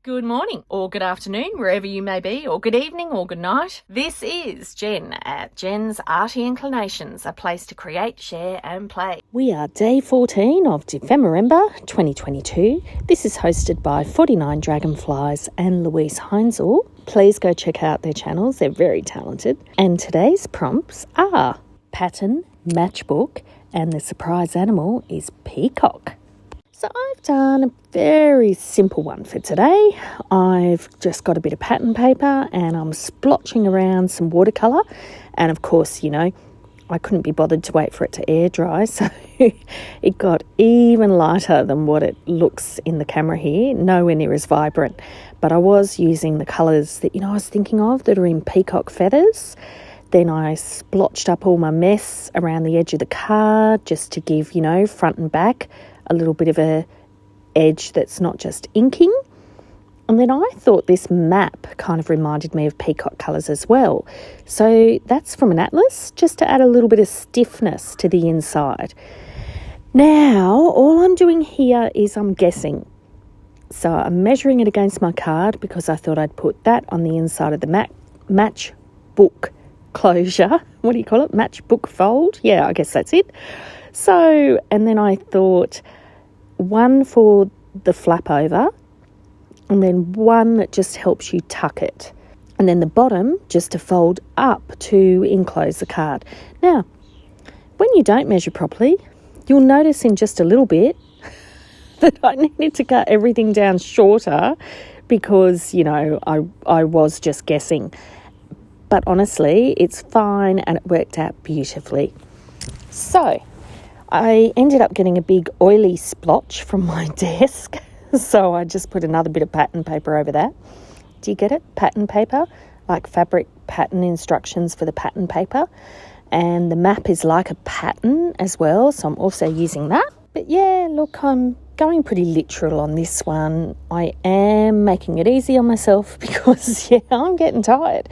Good morning, or good afternoon, wherever you may be, or good evening, or good night. This is Jen at JensArtyInclinations, a place to create, share and play. We are day 14 of Dephemerember 2022. This is hosted by 49 Dragonflies and Luise Heinzl. Please go check out their channels, they're very talented. And today's prompts are pattern, matchbook, and the surprise animal is peacock. So I've done a very simple one for today. I've just got a bit of pattern paper and I'm splotching around some watercolour. And of course, I couldn't be bothered to wait for it to air dry. So it got even lighter than what it looks in the camera here. Nowhere near as vibrant. But I was using the colours that, I was thinking of that are in peacock feathers. Then I splotched up all my mess around the edge of the card just to give, front and back a little bit of a edge that's not just inking. And then I thought this map kind of reminded me of peacock colours as well. So that's from an atlas, just to add a little bit of stiffness to the inside. Now, all I'm doing here is I'm guessing. So I'm measuring it against my card because I thought I'd put that on the inside of the matchbook closure. What do you call it? Matchbook fold? Yeah, I guess that's it. So, and then I thought one for the flap over and then one that just helps you tuck it. And then the bottom just to fold up to enclose the card. Now, when you don't measure properly, you'll notice in just a little bit that I needed to cut everything down shorter because, I was just guessing. But honestly, it's fine and it worked out beautifully. So, I ended up getting a big oily splotch from my desk, so I just put another bit of pattern paper over that. Do you get it? Pattern paper, like fabric pattern instructions for the pattern paper. And the map is like a pattern as well, so I'm also using that. But yeah, look, I'm going pretty literal on this one. I am making it easy on myself because, I'm getting tired.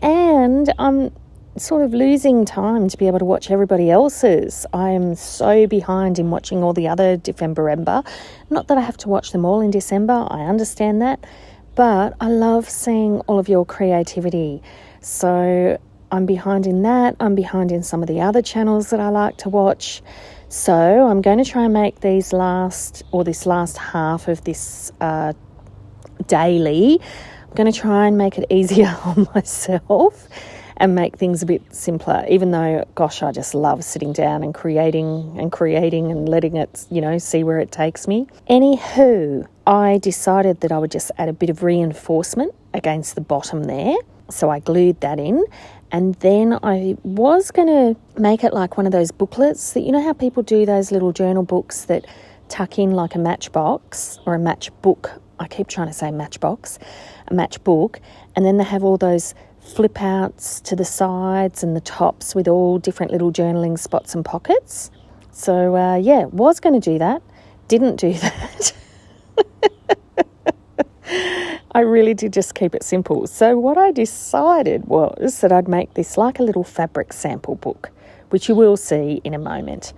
And I'm sort of losing time to be able to watch everybody else's. I am so behind in watching all the other Dephemerember. Not that I have to watch them all in December, I understand that, but I love seeing all of your creativity. So I'm behind in that. I'm behind in some of the other channels that I like to watch. So I'm going to try and make this last half of this daily, I'm going to try and make it easier on myself and make things a bit simpler, even though, gosh, I just love sitting down and creating and letting it, see where it takes me. Anywho, I decided that I would just add a bit of reinforcement against the bottom there. So I glued that in. And then I was going to make it like one of those booklets that, how people do those little journal books that tuck in like a matchbox or a matchbook. I keep trying to say matchbox, a matchbook. And then they have all those flip outs to the sides and the tops with all different little journaling spots and pockets. So, was going to do that. Didn't do that. I really did just keep it simple. So what I decided was that I'd make this like a little fabric sample book, which you will see in a moment.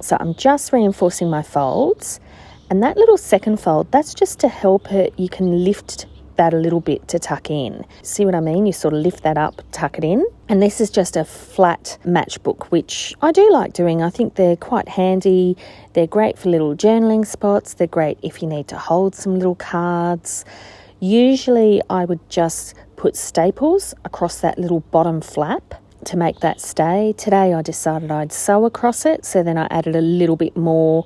So I'm just reinforcing my folds, and that little second fold, that's just to help it. You can lift that a little bit to tuck in. See what I mean? You sort of lift that up, tuck it in. And this is just a flat matchbook, which I do like doing. I think they're quite handy. They're great for little journaling spots. They're great if you need to hold some little cards. Usually I would just put staples across that little bottom flap to make that stay. Today I decided I'd sew across it, so then I added a little bit more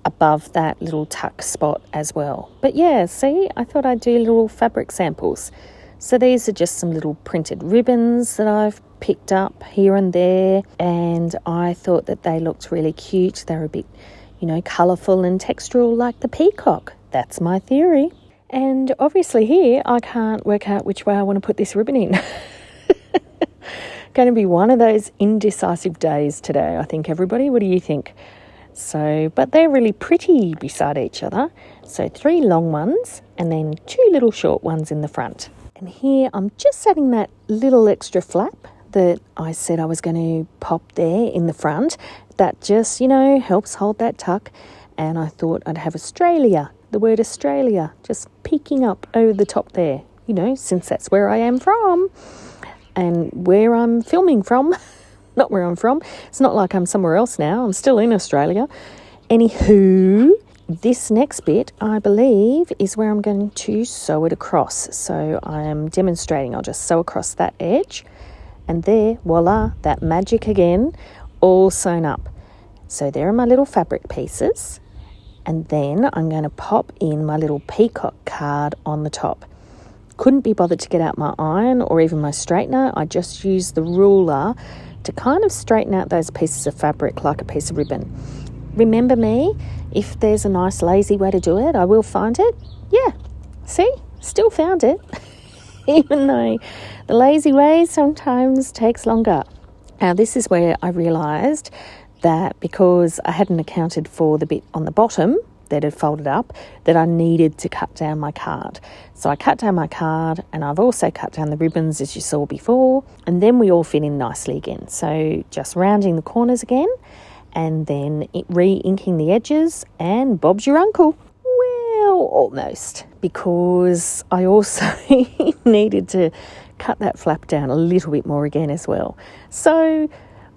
above that little tuck spot as well. But yeah, see, I thought I'd do little fabric samples. So these are just some little printed ribbons that I've picked up here and there, and I thought that they looked really cute. They're a bit, colourful and textural like the peacock. That's my theory. And obviously here, I can't work out which way I want to put this ribbon in. Going to be one of those indecisive days today, I think, everybody. What do you think? So, but they're really pretty beside each other. So 3 long ones and then 2 little short ones in the front. And here I'm just adding that little extra flap that I said I was going to pop there in the front. That just, helps hold that tuck. And I thought I'd have Australia the word Australia just peeking up over the top there, you know, since that's where I am from and where I'm filming from. Not where I'm from. It's not like I'm somewhere else now. I'm still in Australia. Anywho, this next bit, I believe, is where I'm going to sew it across. So I am demonstrating. I'll just sew across that edge. And there, voila, that magic again, all sewn up. So there are my little fabric pieces. And then I'm going to pop in my little peacock card on the top. Couldn't be bothered to get out my iron or even my straightener. I just used the ruler to kind of straighten out those pieces of fabric like a piece of ribbon. Remember me, if there's a nice lazy way to do it, I will find it. Yeah, see, still found it. Even though the lazy way sometimes takes longer. Now this is where I realised that because I hadn't accounted for the bit on the bottom that had folded up, that I needed to cut down my card. So I cut down my card, and I've also cut down the ribbons as you saw before, and then we all fit in nicely again. So just rounding the corners again, and then re-inking the edges, and Bob's your uncle. Well, almost, because I also needed to cut that flap down a little bit more again as well. So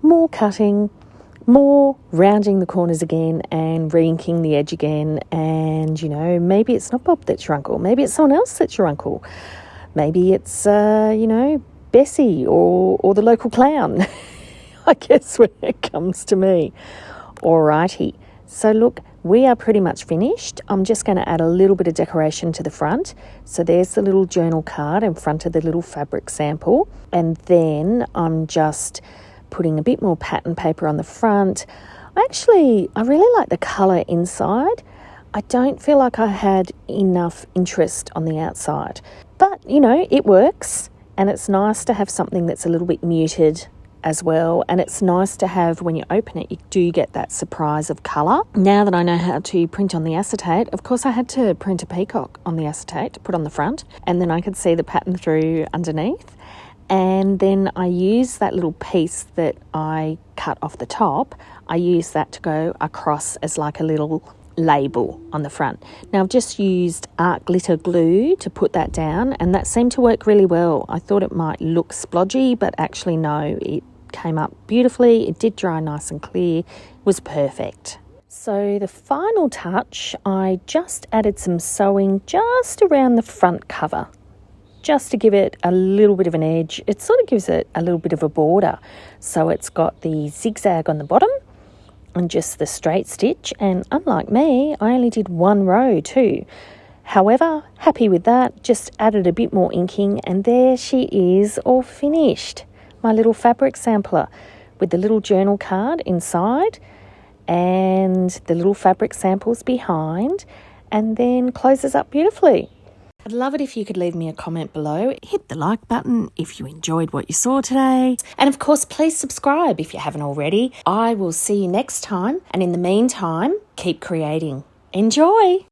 more cutting, more rounding the corners again and re-inking the edge again, and you know, maybe it's not Bob that's your uncle, maybe it's someone else that's your uncle, maybe it's you know, Bessie or the local clown. I guess when it comes to me. Alrighty, so look, we are pretty much finished. I'm just going to add a little bit of decoration to the front. So there's the little journal card in front of the little fabric sample, and then I'm just putting a bit more pattern paper on the front. I really like the colour inside. I don't feel like I had enough interest on the outside. But, you know, it works, and it's nice to have something that's a little bit muted as well, and it's nice to have, when you open it, you do get that surprise of colour. Now that I know how to print on the acetate, of course I had to print a peacock on the acetate to put on the front, and then I could see the pattern through underneath. And then I use that little piece that I cut off the top, I use that to go across as like a little label on the front. Now I've just used art glitter glue to put that down, and that seemed to work really well. I thought it might look splodgy, but actually no, it came up beautifully. It did dry nice and clear. It was perfect. So the final touch, I just added some sewing just around the front cover, just to give it a little bit of an edge. It sort of gives it a little bit of a border. So it's got the zigzag on the bottom and just the straight stitch. And unlike me, I only did one row too. However, happy with that, just added a bit more inking, and there she is, all finished. My little fabric sampler with the little journal card inside and the little fabric samples behind, and then closes up beautifully. I'd love it if you could leave me a comment below. Hit the like button if you enjoyed what you saw today. And of course, please subscribe if you haven't already. I will see you next time. And in the meantime, keep creating. Enjoy!